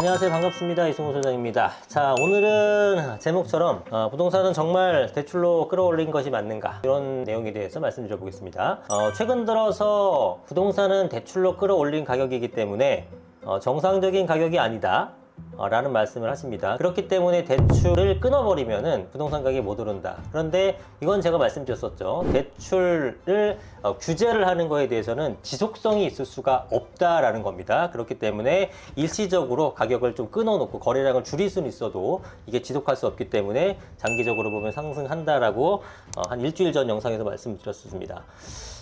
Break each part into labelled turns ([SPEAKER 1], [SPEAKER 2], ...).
[SPEAKER 1] 안녕하세요. 반갑습니다. 이승우 소장입니다. 자, 오늘은 제목처럼 부동산은 정말 대출로 끌어올린 것이 맞는가, 이런 내용에 대해서 말씀드려 보겠습니다. 최근 들어서 부동산은 대출로 끌어올린 가격이기 때문에 정상적인 가격이 아니다 라는 말씀을 하십니다. 그렇기 때문에 대출을 끊어버리면은 부동산 가격이 못 오른다. 그런데 이건 제가 말씀드렸었죠. 대출을 규제를 하는 거에 대해서는 지속성이 있을 수가 없다라는 겁니다. 그렇기 때문에 일시적으로 가격을 좀 끊어놓고 거래량을 줄일 수는 있어도 이게 지속할 수 없기 때문에 장기적으로 보면 상승한다라고 한 일주일 전 영상에서 말씀드렸습니다.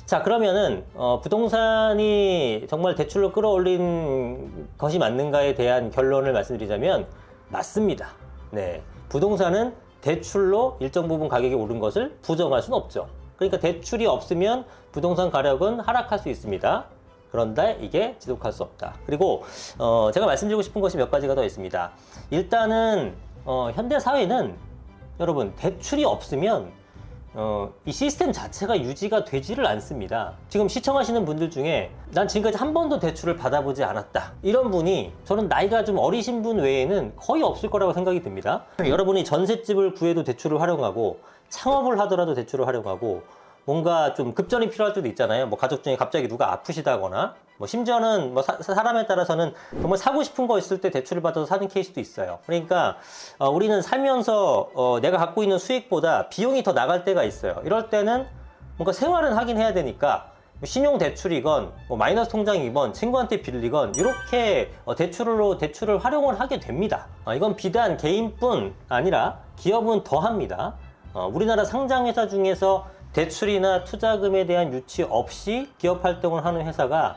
[SPEAKER 1] 자, 그러면은 부동산이 정말 대출로 끌어올린 것이 맞는가에 대한 결론을 말씀드리자면 맞습니다. 네, 부동산은 대출로 일정 부분 가격이 오른 것을 부정할 수는 없죠. 그러니까 대출이 없으면 부동산 가격은 하락할 수 있습니다. 그런데 이게 지속할 수 없다. 그리고 제가 말씀드리고 싶은 것이 몇 가지가 더 있습니다. 일단은 현대 사회는 여러분 대출이 없으면 이 시스템 자체가 유지가 되지를 않습니다. 지금 시청하시는 분들 중에 난 지금까지 한 번도 대출을 받아보지 않았다, 이런 분이 저는 나이가 좀 어리신 분 외에는 거의 없을 거라고 생각이 듭니다. 여러분이 전셋집을 구해도 대출을 활용하고, 창업을 하더라도 대출을 활용하고, 뭔가 좀 급전이 필요할 때도 있잖아요. 뭐 가족 중에 갑자기 누가 아프시다거나, 뭐 심지어는 뭐 사람에 따라서는 정말 사고 싶은 거 있을 때 대출을 받아서 사는 케이스도 있어요. 그러니까 우리는 살면서 내가 갖고 있는 수익보다 비용이 더 나갈 때가 있어요. 이럴 때는 뭔가 생활은 하긴 해야 되니까 신용 대출이건 뭐 마이너스 통장이건 친구한테 빌리건 이렇게 대출을 활용을 하게 됩니다. 이건 비단 개인뿐 아니라 기업은 더 합니다. 우리나라 상장회사 중에서 대출이나 투자금에 대한 유치 없이 기업 활동을 하는 회사가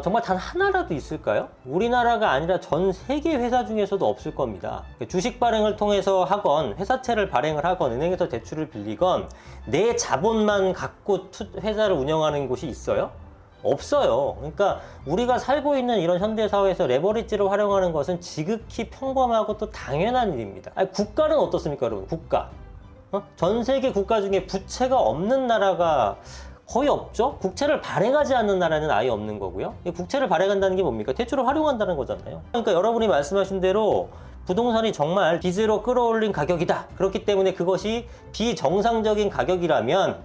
[SPEAKER 1] 정말 단 하나라도 있을까요? 우리나라가 아니라 전 세계 회사 중에서도 없을 겁니다. 주식 발행을 통해서 하건, 회사채를 발행을 하건, 은행에서 대출을 빌리건, 내 자본만 갖고 회사를 운영하는 곳이 있어요? 없어요. 그러니까 우리가 살고 있는 이런 현대사회에서 레버리지를 활용하는 것은 지극히 평범하고 또 당연한 일입니다. 아니, 국가는 어떻습니까, 여러분? 국가. 전 세계 국가 중에 부채가 없는 나라가 거의 없죠? 국채를 발행하지 않는 나라는 아예 없는 거고요. 국채를 발행한다는 게 뭡니까? 대출을 활용한다는 거잖아요. 그러니까 여러분이 말씀하신 대로 부동산이 정말 빚으로 끌어올린 가격이다. 그렇기 때문에 그것이 비정상적인 가격이라면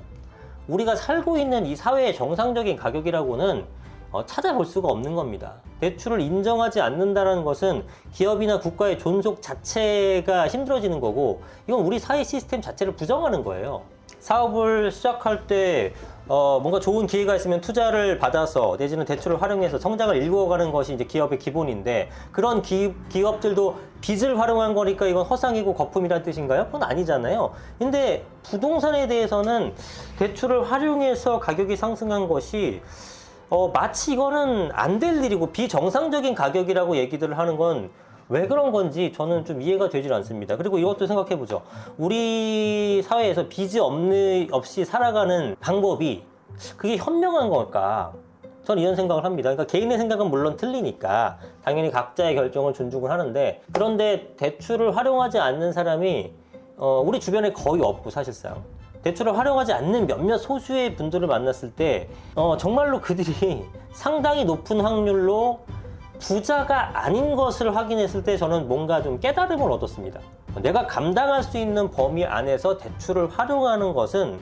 [SPEAKER 1] 우리가 살고 있는 이 사회의 정상적인 가격이라고는 찾아볼 수가 없는 겁니다. 대출을 인정하지 않는다는 것은 기업이나 국가의 존속 자체가 힘들어지는 거고, 이건 우리 사회 시스템 자체를 부정하는 거예요. 사업을 시작할 때 뭔가 좋은 기회가 있으면 투자를 받아서 내지는 대출을 활용해서 성장을 일구어가는 것이 이제 기업의 기본인데, 그런 기업들도 빚을 활용한 거니까 이건 허상이고 거품이라는 뜻인가요? 그건 아니잖아요. 근데 부동산에 대해서는 대출을 활용해서 가격이 상승한 것이 마치 이거는 안 될 일이고 비정상적인 가격이라고 얘기들을 하는 건 왜 그런 건지 저는 좀 이해가 되질 않습니다. 그리고 이것도 생각해보죠. 우리 사회에서 빚이 없이 살아가는 방법이 그게 현명한 걸까? 저는 이런 생각을 합니다. 그러니까 개인의 생각은 물론 틀리니까 당연히 각자의 결정을 존중을 하는데, 그런데 대출을 활용하지 않는 사람이 우리 주변에 거의 없고, 사실상 대출을 활용하지 않는 몇몇 소수의 분들을 만났을 때 정말로 그들이 상당히 높은 확률로 부자가 아닌 것을 확인했을 때 저는 뭔가 좀 깨달음을 얻었습니다. 내가 감당할 수 있는 범위 안에서 대출을 활용하는 것은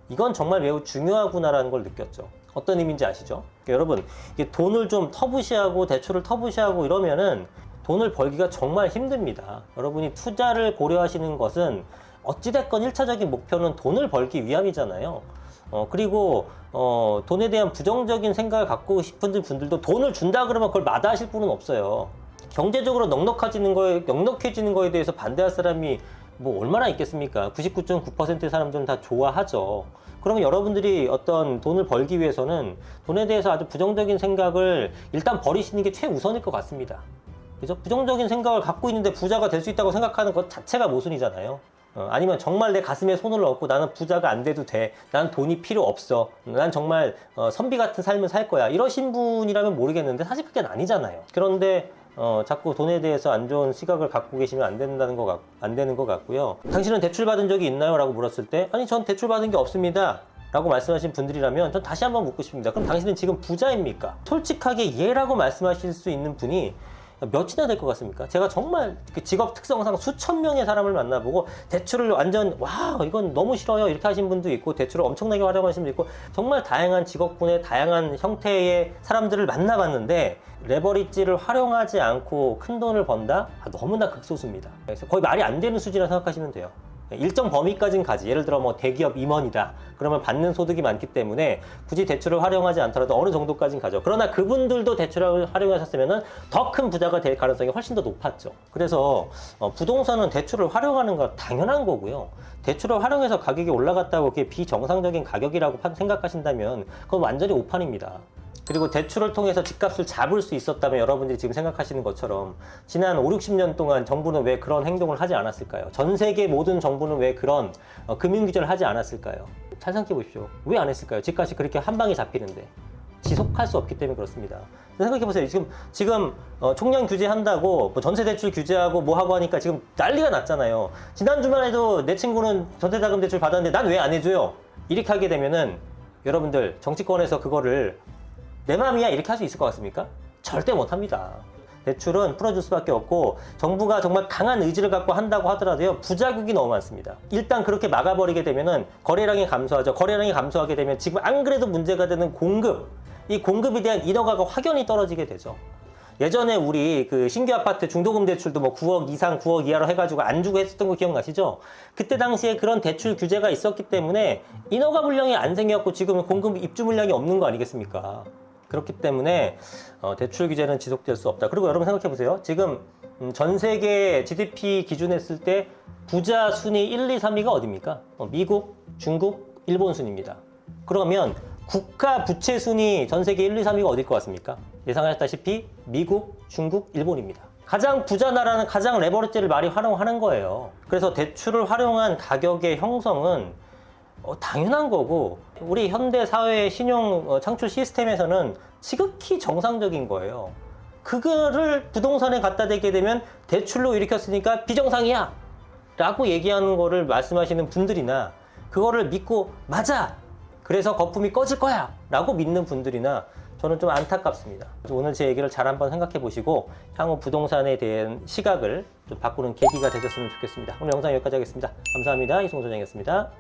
[SPEAKER 1] 이건 정말 매우 중요하구나라는 걸 느꼈죠. 어떤 의미인지 아시죠? 그러니까 여러분, 이게 돈을 좀 터부시하고 대출을 터부시하고 이러면은 돈을 벌기가 정말 힘듭니다. 여러분이 투자를 고려하시는 것은 어찌됐건 1차적인 목표는 돈을 벌기 위함이잖아요. 그리고 돈에 대한 부정적인 생각을 갖고 싶은 분들도 돈을 준다 그러면 그걸 마다하실 분은 없어요. 경제적으로 넉넉해지는 거에 대해서 반대할 사람이 뭐 얼마나 있겠습니까? 99.9%의 사람들은 다 좋아하죠. 그러면 여러분들이 어떤 돈을 벌기 위해서는 돈에 대해서 아주 부정적인 생각을 일단 버리시는 게 최우선일 것 같습니다. 그죠? 부정적인 생각을 갖고 있는데 부자가 될 수 있다고 생각하는 것 자체가 모순이잖아요. 아니면 정말 내 가슴에 손을 얹고 나는 부자가 안 돼도 돼, 난 돈이 필요 없어, 난 정말 선비 같은 삶을 살 거야, 이러신 분이라면 모르겠는데 사실 그게 아니잖아요. 그런데 자꾸 돈에 대해서 안 좋은 시각을 갖고 계시면 안 되는 것 같고요. 당신은 대출 받은 적이 있나요? 라고 물었을 때, 아니 전 대출 받은 게 없습니다 라고 말씀하신 분들이라면 전 다시 한번 묻고 싶습니다. 그럼 당신은 지금 부자입니까? 솔직하게 예라고 말씀하실 수 있는 분이 몇이나 될 것 같습니까? 제가 정말 그 직업 특성상 수천 명의 사람을 만나보고 대출을 완전 와 이건 너무 싫어요 이렇게 하신 분도 있고 대출을 엄청나게 활용하시는 분도 있고 정말 다양한 직업군의 다양한 형태의 사람들을 만나봤는데 레버리지를 활용하지 않고 큰 돈을 번다? 너무나 극소수입니다. 그래서 거의 말이 안 되는 수준이라고 생각하시면 돼요. 일정 범위까지는 가지. 예를 들어 뭐 대기업 임원이다. 그러면 받는 소득이 많기 때문에 굳이 대출을 활용하지 않더라도 어느 정도까지는 가죠. 그러나 그분들도 대출을 활용하셨으면 더 큰 부자가 될 가능성이 훨씬 더 높았죠. 그래서 부동산은 대출을 활용하는 거 당연한 거고요. 대출을 활용해서 가격이 올라갔다고 그게 비정상적인 가격이라고 생각하신다면 그건 완전히 오판입니다. 그리고 대출을 통해서 집값을 잡을 수 있었다면 여러분들이 지금 생각하시는 것처럼 지난 5, 60년 동안 정부는 왜 그런 행동을 하지 않았을까요? 전 세계 모든 정부는 왜 그런 금융규제를 하지 않았을까요? 잘 생각해 보십시오. 왜 안 했을까요? 집값이 그렇게 한 방에 잡히는데 지속할 수 없기 때문에 그렇습니다. 생각해 보세요. 지금 총량 규제한다고 뭐 전세 대출 규제하고 뭐 하고 하니까 지금 난리가 났잖아요. 지난 주말에도 내 친구는 전세자금 대출 받았는데 난 왜 안 해줘요? 이렇게 하게 되면은 여러분들 정치권에서 그거를 내 맘이야 이렇게 할 수 있을 것 같습니까? 절대 못합니다. 대출은 풀어줄 수밖에 없고 정부가 정말 강한 의지를 갖고 한다고 하더라도요 부작용이 너무 많습니다. 일단 그렇게 막아버리게 되면은 거래량이 감소하죠. 거래량이 감소하게 되면 지금 안 그래도 문제가 되는 공급, 이 공급에 대한 인허가가 확연히 떨어지게 되죠. 예전에 우리 그 신규 아파트 중도금 대출도 뭐 9억 이상 9억 이하로 해가지고 안 주고 했었던 거 기억나시죠? 그때 당시에 그런 대출 규제가 있었기 때문에 인허가 물량이 안 생겼고 지금 공급 입주 물량이 없는 거 아니겠습니까? 그렇기 때문에 대출 규제는 지속될 수 없다. 그리고 여러분 생각해 보세요. 지금 전 세계 GDP 기준 했을 때 부자 순위 1, 2, 3위가 어디입니까? 미국, 중국, 일본 순입니다. 그러면 국가 부채 순위 전 세계 1, 2, 3위가 어딜 것 같습니까? 예상하셨다시피 미국, 중국, 일본입니다. 가장 부자 나라는 가장 레버리지를 많이 활용하는 거예요. 그래서 대출을 활용한 가격의 형성은 당연한 거고 우리 현대 사회의 신용 창출 시스템에서는 지극히 정상적인 거예요. 그거를 부동산에 갖다 대게 되면 대출로 일으켰으니까 비정상이야 라고 얘기하는 거를 말씀하시는 분들이나 그거를 믿고 맞아 그래서 거품이 꺼질 거야 라고 믿는 분들이나 저는 좀 안타깝습니다. 오늘 제 얘기를 잘 한번 생각해 보시고 향후 부동산에 대한 시각을 좀 바꾸는 계기가 되셨으면 좋겠습니다. 오늘 영상 여기까지 하겠습니다. 감사합니다. 이승훈 소장이었습니다.